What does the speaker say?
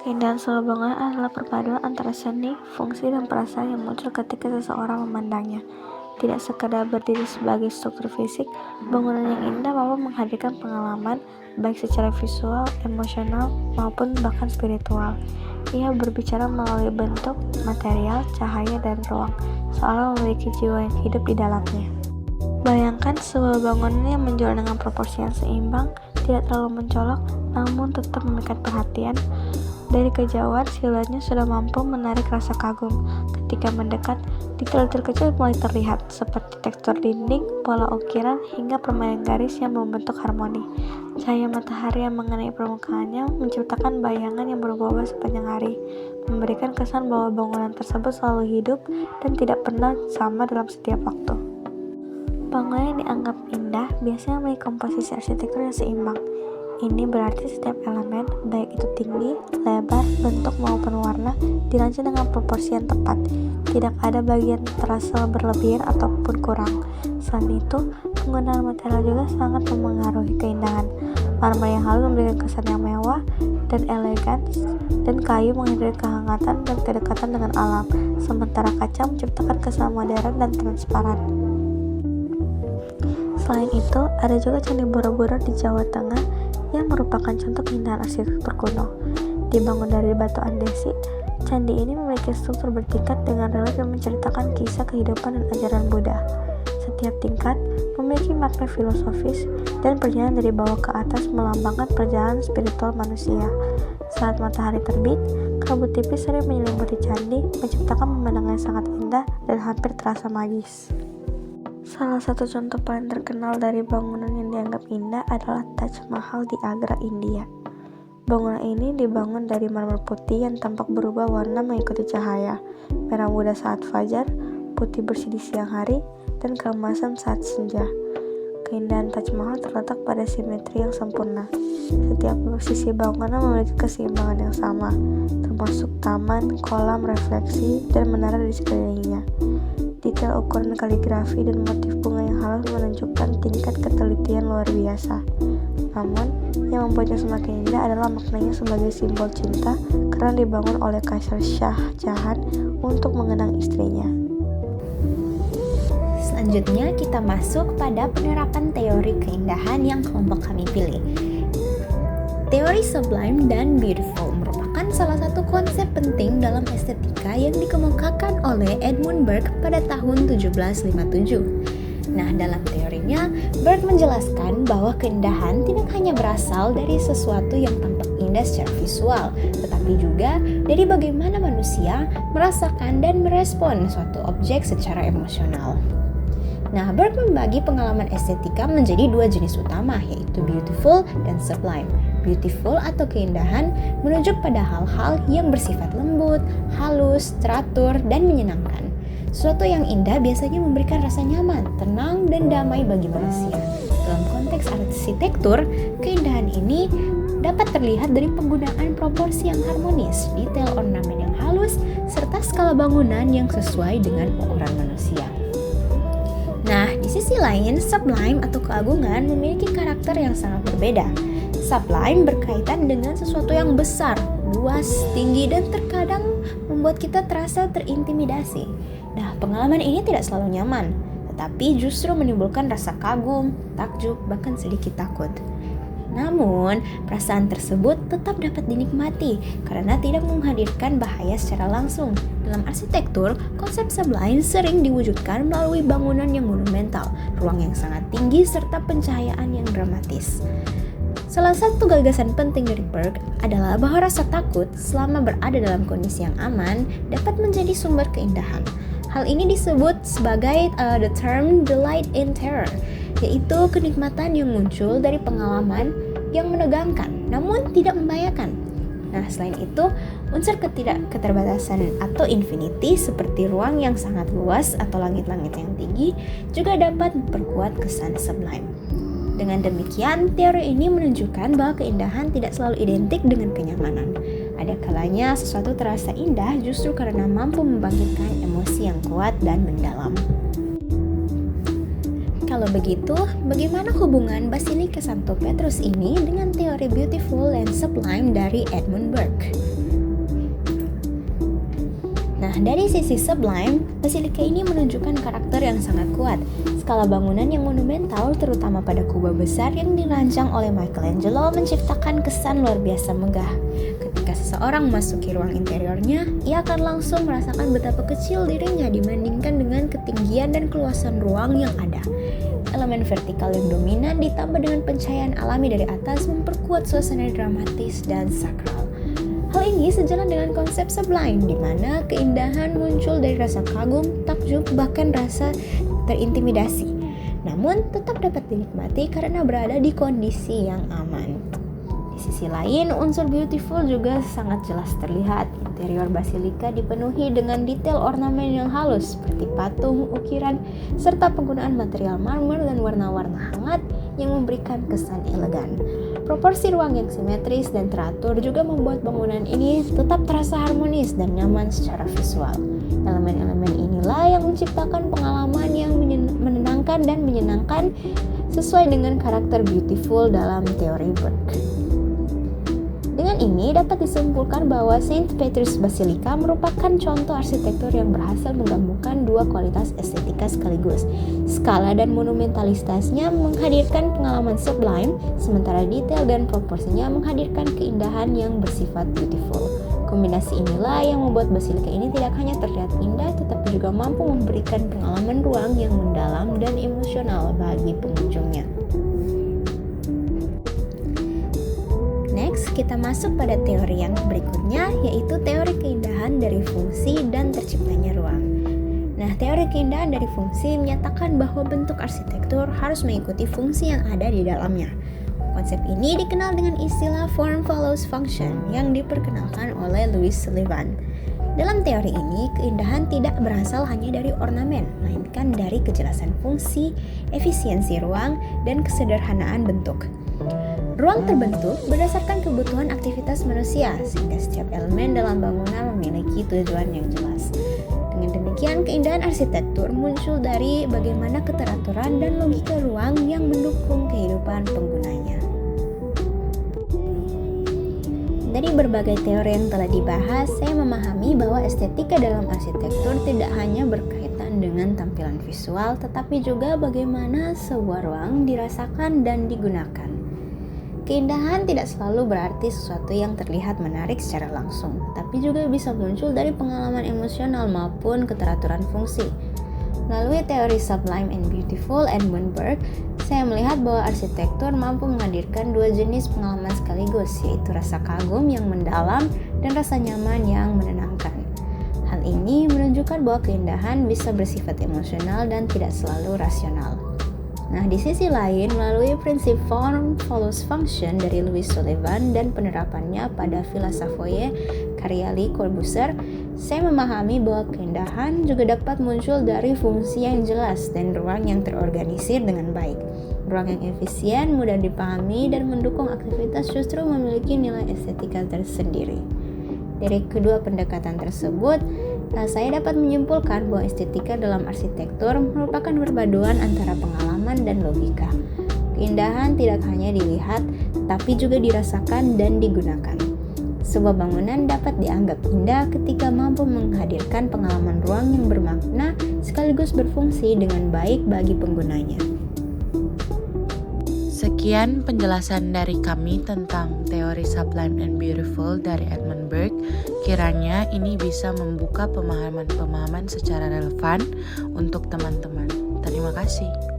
Keindahan sebuah bangunan adalah perpaduan antara seni, fungsi, dan perasaan yang muncul ketika seseorang memandangnya. Tidak sekadar berdiri sebagai struktur fisik, bangunan yang indah mampu menghadirkan pengalaman, baik secara visual, emosional, maupun bahkan spiritual. Ia berbicara melalui bentuk, material, cahaya, dan ruang, seolah memiliki jiwa yang hidup di dalamnya. Bayangkan sebuah bangunan yang menjual dengan proporsi yang seimbang, tidak terlalu mencolok, namun tetap memikat perhatian. Dari kejauhan, siluetnya sudah mampu menarik rasa kagum. Ketika mendekat, detail-detail kecil mulai terlihat, seperti tekstur dinding, pola ukiran, hingga permainan garis yang membentuk harmoni. Cahaya matahari yang mengenai permukaannya menciptakan bayangan yang berubah-ubah sepanjang hari, memberikan kesan bahwa bangunan tersebut selalu hidup dan tidak pernah sama dalam setiap waktu. Bangunan yang dianggap indah biasanya memiliki komposisi arsitektur yang seimbang. Ini berarti setiap elemen, baik itu tinggi, lebar, bentuk maupun warna, dirancang dengan proporsi yang tepat. Tidak ada bagian terasa berlebihan ataupun kurang. Selain itu, penggunaan material juga sangat memengaruhi keindahan. Marmer yang halus memberikan kesan yang mewah dan elegan, dan kayu menghadirkan kehangatan dan kedekatan dengan alam, sementara kaca menciptakan kesan modern dan transparan. Selain itu, ada juga Candi Borobudur di Jawa Tengah yang merupakan contoh keindahan arsitektur kuno. Dibangun dari batu andesit, candi ini memiliki struktur bertingkat dengan relief yang menceritakan kisah kehidupan dan ajaran Buddha. Setiap tingkat memiliki makna filosofis dan perjalanan dari bawah ke atas melambangkan perjalanan spiritual manusia. Saat matahari terbit, kabut tipis sering menyelimuti candi, menciptakan pemandangan yang sangat indah dan hampir terasa magis. Salah satu contoh paling terkenal dari bangunan yang dianggap indah adalah Taj Mahal di Agra, India. Bangunan ini dibangun dari marmer putih yang tampak berubah warna mengikuti cahaya, merah muda saat fajar, putih bersih di siang hari, dan keemasan saat senja. Keindahan Taj Mahal terletak pada simetri yang sempurna. Setiap sisi bangunan memiliki keseimbangan yang sama, termasuk taman, kolam, refleksi, dan menara di sekelilingnya. Detail ukuran kaligrafi dan motif bunga yang halus menunjukkan tingkat ketelitian luar biasa. Namun, yang membuatnya semakin indah adalah maknanya sebagai simbol cinta karena dibangun oleh Kaisar Shah Jahan untuk mengenang istrinya. Selanjutnya kita masuk pada penerapan teori keindahan yang kelompok kami pilih. Teori sublime dan beautiful merupakan salah satu konsep penting dalam estetika yang dikemukakan oleh Edmund Burke pada tahun 1757. Nah, dalam teorinya, Burke menjelaskan bahwa keindahan tidak hanya berasal dari sesuatu yang tampak indah secara visual, tetapi juga dari bagaimana manusia merasakan dan merespon suatu objek secara emosional. Nah, Burke membagi pengalaman estetika menjadi dua jenis utama, yaitu beautiful dan sublime. Beautiful atau keindahan menunjuk pada hal-hal yang bersifat lembut, halus, teratur, dan menyenangkan. Sesuatu yang indah biasanya memberikan rasa nyaman, tenang, dan damai bagi manusia. Dalam konteks arsitektur, keindahan ini dapat terlihat dari penggunaan proporsi yang harmonis, detail ornamen yang halus, serta skala bangunan yang sesuai dengan ukuran manusia. Nah, di sisi lain, sublime atau keagungan memiliki karakter yang sangat berbeda. Sublime berkaitan dengan sesuatu yang besar, luas, tinggi, dan terkadang membuat kita terasa terintimidasi. Nah, pengalaman ini tidak selalu nyaman, tetapi justru menimbulkan rasa kagum, takjub, bahkan sedikit takut. Namun, perasaan tersebut tetap dapat dinikmati karena tidak menghadirkan bahaya secara langsung. Dalam arsitektur, konsep sublime sering diwujudkan melalui bangunan yang monumental, ruang yang sangat tinggi, serta pencahayaan yang dramatis. Salah satu gagasan penting dari Burke adalah bahwa rasa takut selama berada dalam kondisi yang aman dapat menjadi sumber keindahan. Hal ini disebut sebagai the term delight in terror, yaitu kenikmatan yang muncul dari pengalaman yang menegangkan namun tidak membahayakan. Nah, selain itu, unsur keterbatasan atau infinity seperti ruang yang sangat luas atau langit-langit yang tinggi juga dapat memperkuat kesan sublime. Dengan demikian, teori ini menunjukkan bahwa keindahan tidak selalu identik dengan kenyamanan. Ada kalanya sesuatu terasa indah justru karena mampu membangkitkan emosi yang kuat dan mendalam. Kalau begitu, bagaimana hubungan Basilika Santo Petrus ini dengan teori beautiful and sublime dari Edmund Burke? Nah, dari sisi sublime, basilika ini menunjukkan karakter yang sangat kuat. Skala bangunan yang monumental, terutama pada kubah besar yang dirancang oleh Michelangelo, menciptakan kesan luar biasa megah. Ketika seseorang memasuki ruang interiornya, ia akan langsung merasakan betapa kecil dirinya dibandingkan dengan ketinggian dan keluasan ruang yang ada. Elemen vertikal yang dominan ditambah dengan pencahayaan alami dari atas memperkuat suasana dramatis dan sakral. Hal ini sejalan dengan konsep sublime, di mana keindahan muncul dari rasa kagum, takjub, bahkan rasa terintimidasi. Namun tetap dapat dinikmati karena berada di kondisi yang aman. Di sisi lain, unsur beautiful juga sangat jelas terlihat. Interior basilika dipenuhi dengan detail ornamen yang halus seperti patung, ukiran, serta penggunaan material marmer dan warna-warna hangat yang memberikan kesan elegan. Proporsi ruang yang simetris dan teratur juga membuat bangunan ini tetap terasa harmonis dan nyaman secara visual. Elemen-elemen inilah yang menciptakan pengalaman yang menenangkan dan menyenangkan sesuai dengan karakter beautiful dalam teori Burke. Dengan ini dapat disimpulkan bahwa St. Petrus Basilica merupakan contoh arsitektur yang berhasil menggabungkan dua kualitas estetika sekaligus. Skala dan monumentalitasnya menghadirkan pengalaman sublime, sementara detail dan proporsinya menghadirkan keindahan yang bersifat beautiful. Kombinasi inilah yang membuat basilika ini tidak hanya terlihat indah, tetapi juga mampu memberikan pengalaman ruang yang mendalam dan emosional bagi pengunjungnya. Next, kita masuk pada teori yang berikutnya, yaitu teori keindahan dari fungsi dan terciptanya ruang. Nah, teori keindahan dari fungsi menyatakan bahwa bentuk arsitektur harus mengikuti fungsi yang ada di dalamnya. Konsep ini dikenal dengan istilah form follows function yang diperkenalkan oleh Louis Sullivan. Dalam teori ini, keindahan tidak berasal hanya dari ornamen, melainkan dari kejelasan fungsi, efisiensi ruang, dan kesederhanaan bentuk. Ruang terbentuk berdasarkan kebutuhan aktivitas manusia, sehingga setiap elemen dalam bangunan memiliki tujuan yang jelas. Dengan demikian, keindahan arsitektur muncul dari bagaimana keteraturan dan logika ruang yang mendukung kehidupan penggunanya. Dari berbagai teori yang telah dibahas, saya memahami bahwa estetika dalam arsitektur tidak hanya berkaitan dengan tampilan visual, tetapi juga bagaimana sebuah ruang dirasakan dan digunakan. Keindahan tidak selalu berarti sesuatu yang terlihat menarik secara langsung, tapi juga bisa muncul dari pengalaman emosional maupun keteraturan fungsi. Melalui teori Sublime and Beautiful Edmund Burke, saya melihat bahwa arsitektur mampu menghadirkan dua jenis pengalaman sekaligus, yaitu rasa kagum yang mendalam dan rasa nyaman yang menenangkan. Hal ini menunjukkan bahwa keindahan bisa bersifat emosional dan tidak selalu rasional. Nah, di sisi lain, melalui prinsip form follows function dari Louis Sullivan dan penerapannya pada Villa Savoye karya Le Corbusier, saya memahami bahwa keindahan juga dapat muncul dari fungsi yang jelas dan ruang yang terorganisir dengan baik. Ruang yang efisien, mudah dipahami, dan mendukung aktivitas justru memiliki nilai estetika tersendiri. Dari kedua pendekatan tersebut, saya dapat menyimpulkan bahwa estetika dalam arsitektur merupakan perpaduan antara pengalaman dan logika. Keindahan tidak hanya dilihat, tapi juga dirasakan dan digunakan. Sebuah bangunan dapat dianggap indah ketika mampu menghadirkan pengalaman ruang yang bermakna sekaligus berfungsi dengan baik bagi penggunanya. Sekian penjelasan dari kami tentang teori Sublime and Beautiful dari Edmund Burke. Kiranya ini bisa membuka pemahaman-pemahaman secara relevan untuk teman-teman. Terima kasih.